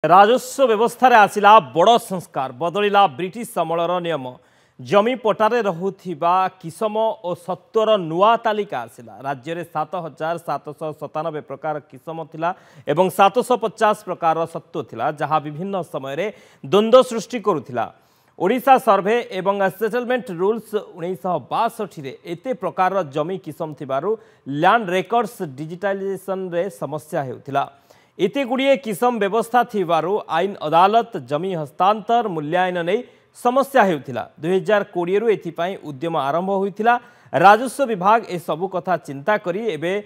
राजस्व व्यवस्था आसिला बड़ संस्कार बदलिला ब्रिटिश अमलर नियम जमी पटारे रहुथिबा किसम और सत्वर नुआ तालिका आसिला राज्य में 7,797 प्रकार किसम थिला एवं 750 प्रकार सत्व थिला जहाँ विभिन्न समय द्वंद्व सृष्टि करुथिला। ओडिशा सर्वे एवं सेटलमेंट रूल्स 1962 रे एते प्रकार जमी किसम थिबारु लैंड रेकर्ड्स डिजिटलाइजेशन रे समस्या हेउथिला। एते गुड़िए किसम व्यवस्था थिबारु आईन अदालत जमी हस्तांतर मूल्यायन नहीं समस्या हेउथिला। 2020 रु एथिपाई उद्यम आरंभ होइथिला। राजस्व विभाग ए सबु कथा चिंता करी एबे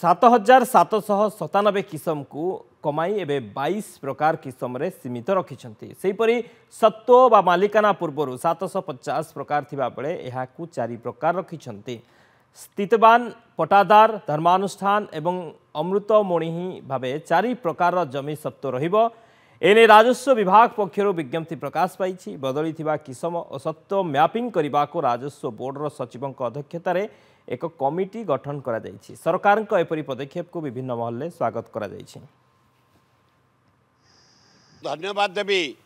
7,797 किसम को कमाई एबे 22 प्रकार किसम रे सीमित रखिछंती। सेहीपरि सत्व बा मालिकाना पूर्वरु 750 प्रकार थिबा बेले एहाकु 4 प्रकार रखिछंती। स्थितवान पटादार धर्मानुष्ठान एवं अमृतमणि भावे 4 प्रकार जमी सत्व रहिबो। एने राजस्व विभाग पक्षर विज्ञप्ति प्रकाश पाई। बदली किसम और सत्व मैपिंग करने को राजस्व बोर्डर सचिवों अध्यक्षतार एक कमिटी गठन करा जायछि। सरकार एपरी पदक्षेप को विभिन्न महल स्वागत करा जायछि। धन्यवाद देवी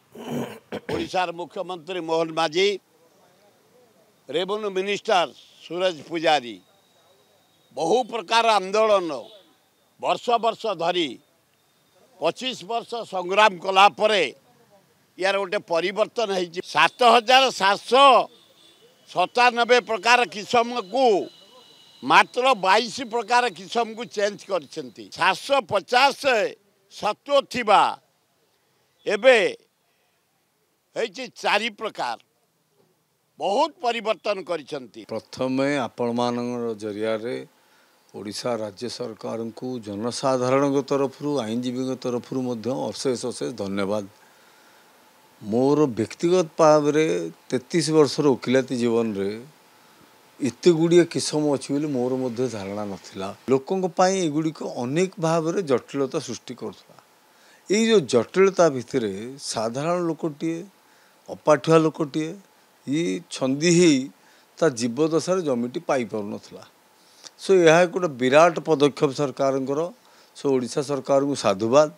ओडिशार मुख्यमंत्री मोहन माझी, रेवेन्यू मिनिस्टर सूरज पुजारी बहु प्रकार आंदोलन वर्ष वर्ष धरी 25 वर्ष संग्राम कला परे यार गोटे परिवर्तन है। 7,797 प्रकार किसम को मात्र 22 प्रकार किसम को चेंज कर 750 सत्व थिबा एबे है 4 प्रकार बहुत परिवर्तन करिसेंती। प्रथमे आपण मान जरिया ओडिशा राज्य सरकार को जनसाधारण तरफ आईनजीवी तरफ अशेष अशेष धन्यवाद। मोर व्यक्तिगत भाव में 33 वर्षर वकिलाती जीवन रे एत गुड़िए किसम अच्छी बोली मोर मध्य धारणा नाथिला। लोकों एगुड़िक अनेक भाव में जटिलता सृष्टि करुला। ये जो जटिलता भितर साधारण लोकटे अपाठुआ लोकटे ये छंदी ही ता जीवदशार जमीटी पाई पार नथिला। सो यह गोटे विराट पदक्षेप सरकार सो ओडिशा सरकार को साधुवाद।